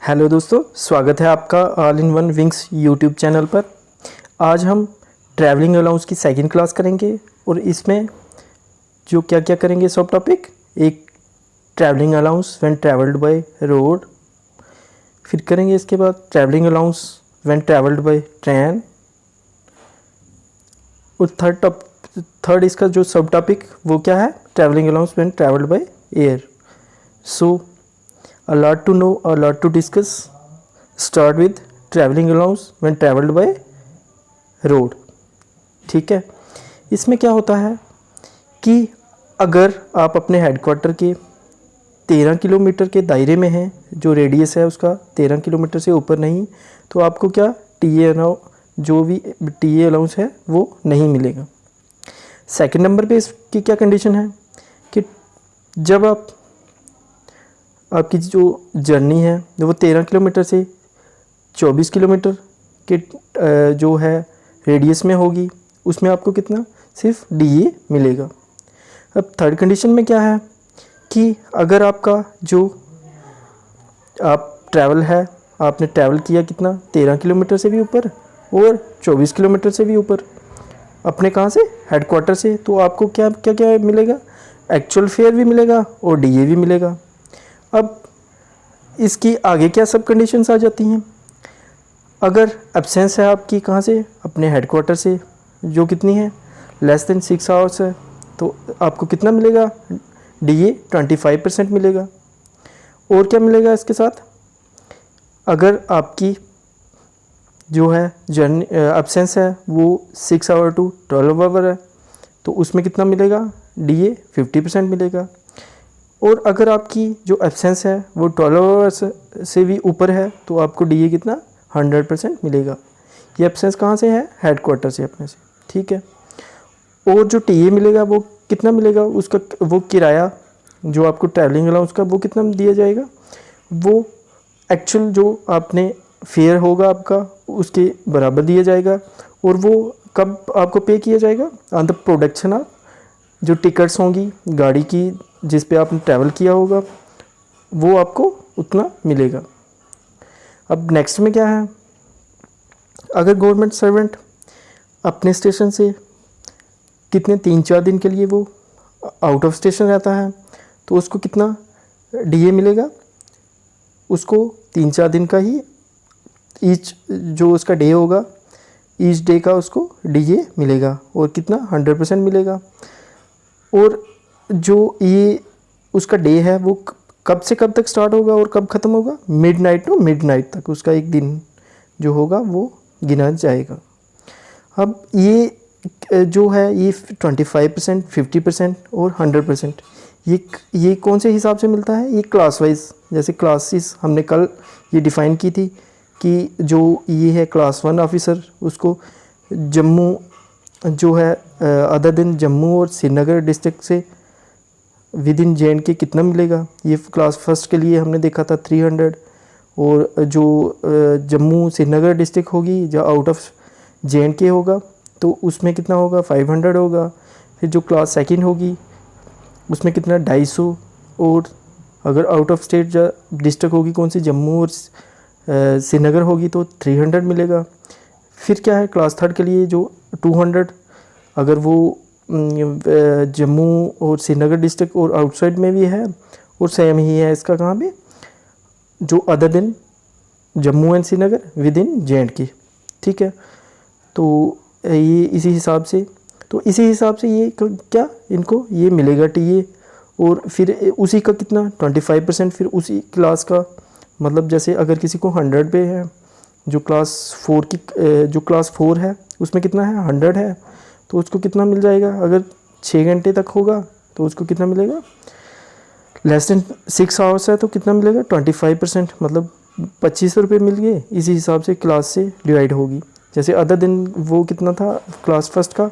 Hello दोस्तों, स्वागत है आपका all in one wings YouTube channel पर। आज हम ट्रैवलिंग अलाउंस की सेकंड क्लास करेंगे और इसमें जो क्या क्या करेंगे सब टॉपिक, एक travelling allowance when travelled by road, फिर करेंगे इसके बाद travelling allowance when travelled by train, और थर्ड इसका जो सब टॉपिक वो क्या है, travelling allowance when travelled by air. So a lot to know, a lot to discuss. Start with traveling allowance when traveled by road. ठीक है, इसमें क्या होता है कि अगर आप अपने हेडक्वार्टर के 13 किलोमीटर के दायरे में हैं, जो रेडियस है उसका 13 किलोमीटर से ऊपर नहीं, तो आपको क्या जो भी टी ए अलाउंस है वो नहीं मिलेगा। सेकंड नंबर पे इसकी क्या कंडीशन है कि जब आपकी जो जर्नी है वो 13 किलोमीटर से 24 किलोमीटर के जो है रेडियस में होगी, उसमें आपको कितना, सिर्फ DA मिलेगा। अब थर्ड कंडीशन में क्या है कि अगर आपका जो आपने ट्रैवल किया कितना, 13 किलोमीटर से भी ऊपर और 24 किलोमीटर से भी ऊपर, अपने कहाँ से, हेडक्वार्टर से, तो आपको क्या क्या क्या मिलेगा, एक्चुअल फेयर भी मिलेगा और DA भी मिलेगा। अब इसकी आगे क्या सब कंडीशंस आ जाती हैं। अगर एब्सेंस है आपकी कहाँ से, अपने हेडक्वार्टर से, जो कितनी है, लेस देन 6 आवर्स है, तो आपको कितना मिलेगा, DA 25% मिलेगा। और क्या मिलेगा इसके साथ, अगर आपकी जो है जर्नी एब्सेंस है वो 6 आवर टू 12 आवर है, तो उसमें कितना मिलेगा, DA 50% मिलेगा। और अगर आपकी जो एब्सेंस है वो 12 आवर्स से भी ऊपर है, तो आपको DA कितना, 100% मिलेगा। ये एब्सेंस कहाँ से है, हेडक्वार्टर से, अपने से, ठीक है। और जो TA मिलेगा वो कितना मिलेगा, उसका वो किराया जो आपको ट्रैवलिंग अलाउंस का वो कितना दिया जाएगा, वो एक्चुअल जो आपने फेयर होगा आपका उसके बराबर दिया जाएगा। और वो कब आपको पे किया जाएगा, ऑन द प्रोडक्शन ऑफ जो टिकट्स होंगी गाड़ी की जिस पे आपने ट्रैवल किया होगा, वो आपको उतना मिलेगा। अब नेक्स्ट में क्या है, अगर गवर्नमेंट सर्वेंट अपने स्टेशन से कितने 3-4 दिन के लिए वो आउट ऑफ स्टेशन रहता है, तो उसको कितना DA मिलेगा, उसको 3-4 दिन का ही ईच जो उसका डे होगा, ईच डे का उसको DA मिलेगा, और कितना, 100% मिलेगा। और जो ये उसका डे है वो कब से कब तक स्टार्ट होगा और कब ख़त्म होगा, मिडनाइट टू मिडनाइट तक उसका एक दिन जो होगा वो गिना जाएगा। अब ये जो है ये 25%, 50% और 100% ये कौन से हिसाब से मिलता है, ये क्लास वाइज, जैसे क्लासेस हमने कल ये डिफ़ाइन की थी कि जो ये है क्लास 1 ऑफिसर, उसको जम्मू जो है अदर दिन जम्मू और श्रीनगर डिस्ट्रिक्ट से विद इन JNK कितना मिलेगा, ये क्लास फर्स्ट के लिए हमने देखा था 300। और जो जम्मू श्रीनगर डिस्ट्रिक्ट होगी, जो आउट ऑफ JNK होगा, तो उसमें कितना होगा, 500 होगा। फिर जो क्लास सेकंड होगी उसमें कितना, 250। और अगर आउट ऑफ स्टेट डिस्ट्रिक्ट होगी कौन सी, जम्मू और श्रीनगर होगी, तो 300 मिलेगा। फिर क्या है, क्लास थर्ड के लिए जो 200, अगर वो जम्मू और श्रीनगर डिस्ट्रिक्ट और आउटसाइड में भी है, और सेम ही है इसका कहाँ पे, जो अदर दिन Jammu and Srinagar with in JNK, ठीक है। तो ये इसी हिसाब से ये क्या इनको ये मिलेगा TA। और फिर उसी का कितना, 25%, फिर उसी क्लास का, मतलब जैसे अगर किसी को 100 पे है, जो क्लास 4 है उसमें कितना है, 100 है, तो उसको कितना मिल जाएगा, अगर 6 घंटे तक होगा तो उसको कितना मिलेगा, लेस देन 6 आवर्स है तो कितना मिलेगा, 25%, मतलब 25 रुपये मिल गए। इसी हिसाब से क्लास से डिवाइड होगी। जैसे अदर दिन वो कितना था क्लास फर्स्ट का,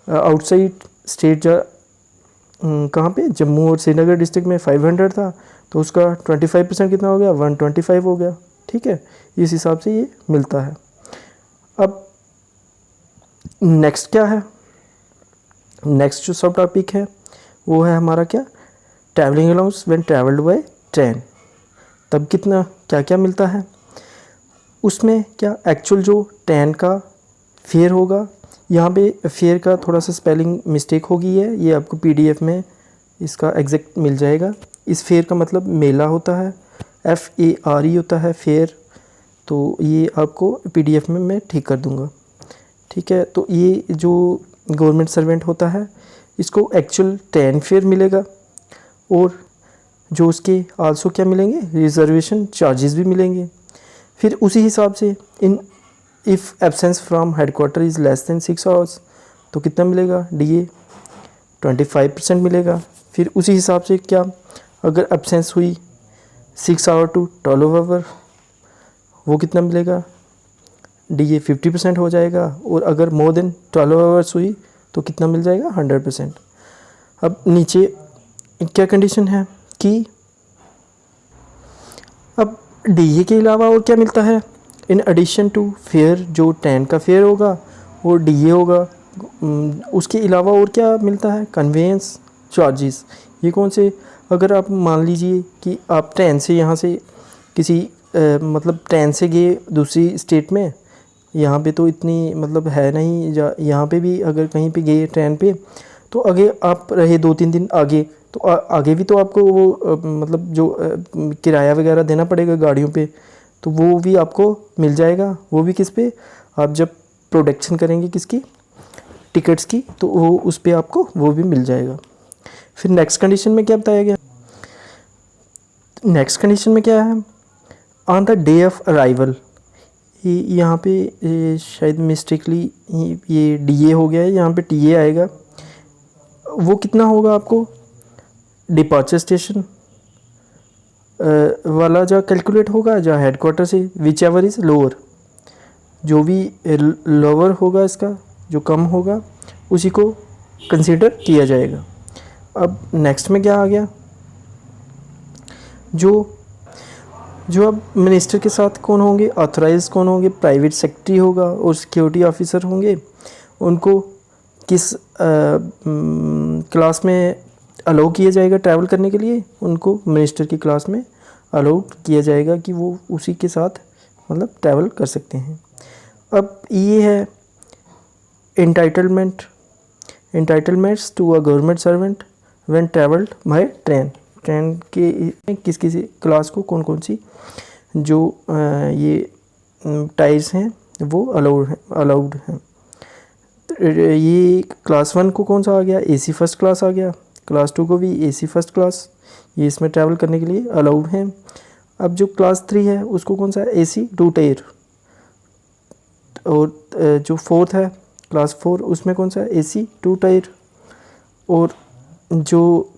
आउटसाइड स्टेट कहाँ पे, जम्मू और श्रीनगर डिस्ट्रिक्ट में 500 था, तो उसका 25% कितना हो गया, 125 हो गया, ठीक है। इस हिसाब से ये मिलता है। अब नेक्स्ट क्या है, नेक्स्ट जो सब टॉपिक है वो है हमारा क्या, travelling allowance when travelled by train. तब कितना, क्या क्या मिलता है उसमें, क्या एक्चुअल जो 10 का फेयर होगा, यहाँ पे फेयर का थोड़ा सा स्पेलिंग मिस्टेक हो गई है, ये आपको पीडीएफ में इसका एग्जैक्ट मिल जाएगा। इस फेयर का मतलब मेला होता है, FARE होता है फेयर, तो ये आपको पीडीएफ में मैं ठीक कर दूँगा, ठीक है। तो ये जो गवर्नमेंट सर्वेंट होता है इसको एक्चुअल 10 फेयर मिलेगा, और जो उसके आल्सो क्या मिलेंगे, रिजर्वेशन चार्जेस भी मिलेंगे। फिर उसी हिसाब से इन if absence from headquarter is less than 6 hours तो कितना मिलेगा, DA 25% मिलेगा। फिर उसी हिसाब से क्या, अगर एब्सेंस हुई 6 आवर टू 12 आवर वो कितना मिलेगा, DA 50% हो जाएगा। और अगर मोर देन 12 आवर्स हुई तो कितना मिल जाएगा, 100%। अब नीचे क्या कंडीशन है कि अब DA के अलावा और क्या मिलता है, इन एडिशन टू फेयर, जो 10 का फेयर होगा और DA होगा, उसके अलावा और क्या मिलता है, कन्वेंस चार्जेस। ये कौन से, अगर आप मान लीजिए कि आप ट्रेन से यहाँ से किसी मतलब ट्रेन से गए दूसरी स्टेट में, यहाँ पे तो इतनी मतलब है नहीं, यहाँ पे भी अगर कहीं पे गए ट्रेन पे तो आगे आप रहे 2-3 दिन आगे, तो आगे भी तो आपको वो मतलब जो किराया वगैरह देना पड़ेगा गाड़ियों पे, तो वो भी आपको मिल जाएगा। वो भी किस पे, आप जब प्रोडक्शन करेंगे किसकी, टिकट्स की, तो वो उस पे आपको वो भी मिल जाएगा। फिर नेक्स्ट कंडीशन में क्या बताया गया, नेक्स्ट कंडीशन में क्या है, on the day of arrival, यहाँ पे शायद मिस्टेकली ये DA हो गया है, यहाँ पे TA आएगा। वो कितना होगा आपको, डिपार्चर स्टेशन वाला जो कैलकुलेट होगा, जो हेडक्वार्टर से, विच एवर इज़ लोअर, जो भी लोअर होगा इसका जो कम होगा उसी को कंसीडर किया जाएगा। अब नेक्स्ट में क्या आ गया, जो अब मिनिस्टर के साथ कौन होंगे, ऑथराइज कौन होंगे, प्राइवेट सेक्रेटरी होगा और सिक्योरिटी ऑफिसर होंगे। उनको किस क्लास में अलाउ किया जाएगा ट्रैवल करने के लिए, उनको मिनिस्टर की क्लास में अलाउ किया जाएगा कि वो उसी के साथ मतलब ट्रैवल कर सकते हैं। अब ये है entitlements to a government servant when travelled by train. Train के किस किस क्लास को कौन कौन सी जो ये टायर्स हैं वो अलाउड हैं। ये क्लास 1 को कौन सा आ गया, AC फर्स्ट क्लास आ गया। क्लास 2 को भी AC फर्स्ट क्लास, ये इसमें ट्रैवल करने के लिए अलाउड हैं। अब जो क्लास 3 है उसको कौन सा, AC 2 टायर। और जो 4th है क्लास 4, उसमें कौन सा, AC 2 टायर। और जो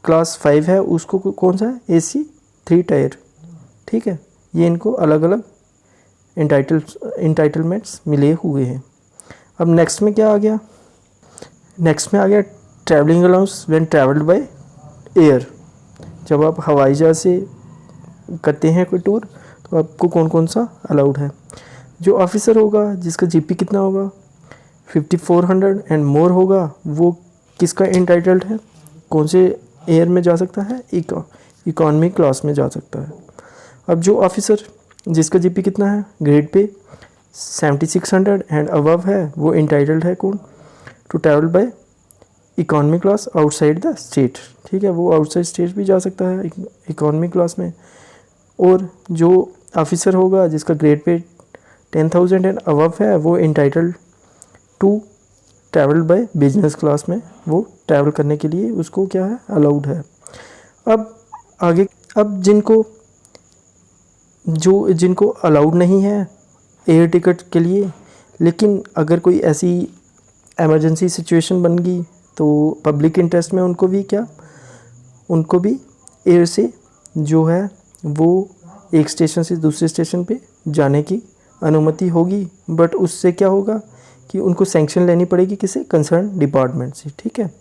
क्लास 5 है उसको कौन सा है, AC 3 टायर। ठीक है, ये इनको अलग अलग एंटाइटलमेंट्स मिले हुए हैं। अब नेक्स्ट में क्या आ गया, नेक्स्ट में आ गया travelling allowance when travelled by air. जब आप हवाई जहाज़ से करते हैं कोई टूर तो आपको कौन कौन सा अलाउड है। जो ऑफिसर होगा जिसका GP कितना होगा 5400 एंड मोर होगा, वो किसका एंटाइटल्ड है, कौन से एयर में जा सकता है, इकॉनमी क्लास में जा सकता है। अब जो ऑफिसर जिसका GP कितना है ग्रेड पे 7600 एंड अबव है, वो एंटाइटल्ड है कौन, to travel by economy class outside the state. ठीक है, वो आउटसाइड स्टेट भी जा सकता है इकॉनमी क्लास में। और जो ऑफिसर होगा जिसका ग्रेड पे 10,000 एंड अबव है, वो entitled to travel by business class में, वो ट्रैवल करने के लिए उसको क्या है, अलाउड है। अब आगे, अब जिनको अलाउड नहीं है एयर टिकट के लिए, लेकिन अगर कोई ऐसी इमरजेंसी सिचुएशन बन गई तो पब्लिक इंटरेस्ट में उनको भी एयर से जो है वो एक स्टेशन से दूसरे स्टेशन पे जाने की अनुमति होगी। बट उससे क्या होगा कि उनको सैंक्शन लेनी पड़ेगी किसी कंसर्न डिपार्टमेंट से। ठीक है,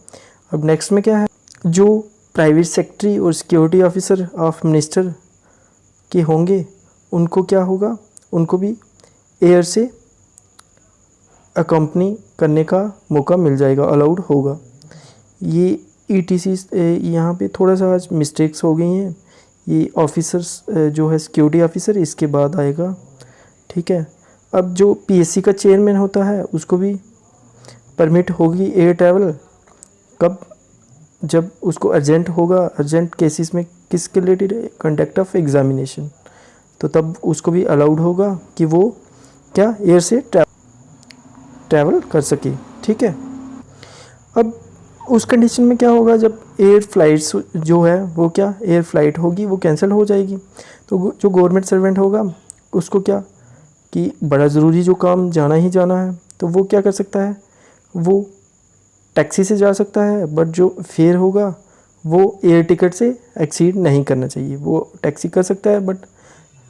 अब नेक्स्ट में क्या है, जो प्राइवेट सेक्रेटरी और सिक्योरिटी ऑफिसर ऑफ मिनिस्टर के होंगे उनको क्या होगा, उनको भी एयर से अकम्पनी करने का मौका मिल जाएगा, अलाउड होगा। ये ETC यहाँ पे थोड़ा सा आज मिस्टेक्स हो गई हैं, ये ऑफिसर्स जो है सिक्योरिटी ऑफिसर, इसके बाद आएगा, ठीक है। अब जो पीएससी का चेयरमैन होता है उसको भी परमिट होगी एयर ट्रैवल, कब, जब उसको अर्जेंट होगा, अर्जेंट केसेस में किसके रिलेटेड, कंडक्ट ऑफ एग्जामिनेशन, तो तब उसको भी अलाउड होगा कि वो क्या एयर से ट्रैवल कर सके, ठीक है। अब उस कंडीशन में क्या होगा, जब एयर फ्लाइट्स जो है वो क्या एयर फ्लाइट होगी वो कैंसिल हो जाएगी, तो जो गवर्नमेंट सर्वेंट होगा उसको क्या कि बड़ा ज़रूरी जो काम जाना ही जाना है, तो वो क्या कर सकता है, वो टैक्सी से जा सकता है, बट जो फेयर होगा वो एयर टिकट से एक्सीड नहीं करना चाहिए। वो टैक्सी कर सकता है बट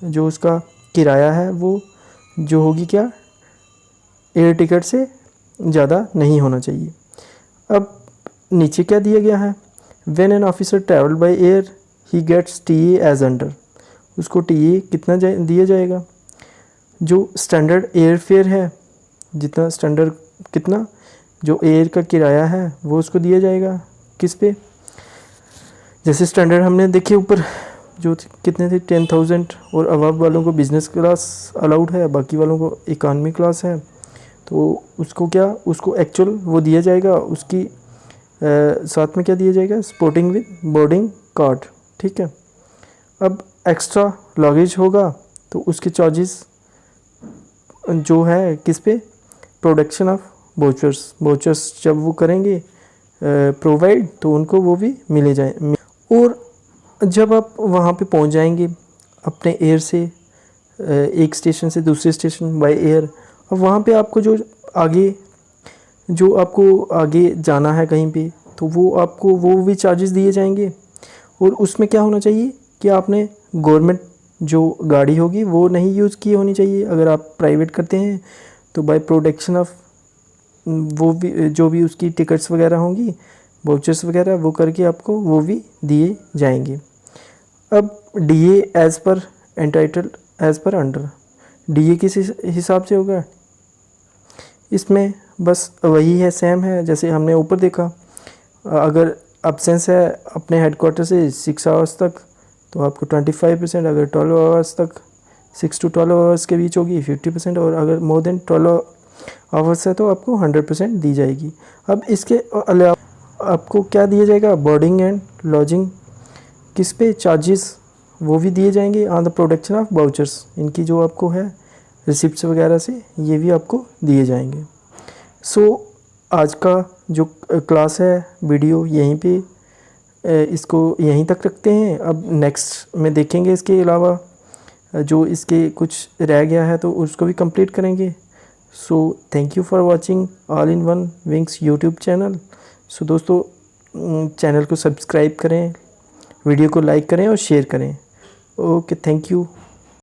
जो उसका किराया है वो जो होगी क्या एयर टिकट से ज़्यादा नहीं होना चाहिए। अब नीचे क्या दिया गया है, when an officer travel by air he gets TA as under, उसको टीए कितना दिया जाएगा, जो स्टैंडर्ड एयर फेयर है, जितना स्टैंडर्ड कितना जो एयर का किराया है वो उसको दिया जाएगा, किस पे, जैसे स्टैंडर्ड हमने देखे ऊपर जो कितने थे 10,000, और अवाब वालों को बिज़नेस क्लास अलाउड है, बाकी वालों को इकानमी क्लास है, तो उसको क्या उसको एक्चुअल वो दिया जाएगा, उसकी साथ में क्या दिया जाएगा, स्पोर्टिंग विद बोर्डिंग कार्ड, ठीक है। अब एक्स्ट्रा लगेज होगा तो उसके चार्जेस जो है किस पे, प्रोडक्शन ऑफ वाउचर्स जब वो करेंगे प्रोवाइड तो उनको वो भी मिले जाए। और जब आप वहाँ पे पहुँच जाएंगे अपने एयर से एक स्टेशन से दूसरे स्टेशन बाय एयर, अब वहाँ पे आपको जो आपको आगे जाना है कहीं पे, तो वो आपको वो भी चार्जेस दिए जाएंगे। और उसमें क्या होना चाहिए कि आपने गवर्नमेंट जो गाड़ी होगी वो नहीं यूज़ की होनी चाहिए, अगर आप प्राइवेट करते हैं तो बाय प्रोडक्शन ऑफ वो भी जो भी उसकी टिकट्स वगैरह होंगी, वाउचर्स वगैरह, वो करके आपको वो भी दिए जाएंगे। अब DA as per entitled as per under, DA किस हिसाब से होगा, इसमें बस वही है, सेम है जैसे हमने ऊपर देखा, अगर अब्सेंस है अपने हेडक्वार्टर से 6 आवर्स तक तो आपको 25%, अगर 12 आवर्स तक 6 to 12 आवर्स के बीच होगी 50%, और अगर मोर देन 12 आवर्स है तो आपको 100% दी जाएगी। अब इसके अलावा आपको क्या दिया जाएगा, बोर्डिंग एंड लॉजिंग किस पे चार्जेस वो भी दिए जाएंगे on the production of vouchers, इनकी जो आपको है रिसिप्ट्स वगैरह से ये भी आपको दिए जाएंगे। सो आज का जो क्लास है वीडियो यहीं पे इसको यहीं तक रखते हैं। अब नेक्स्ट में देखेंगे इसके अलावा जो इसके कुछ रह गया है तो उसको भी कंप्लीट करेंगे। So thank you for watching all in one wings YouTube channel. So दोस्तों चैनल को सब्सक्राइब करें, वीडियो को लाइक करें और शेयर करें। Okay, thank you.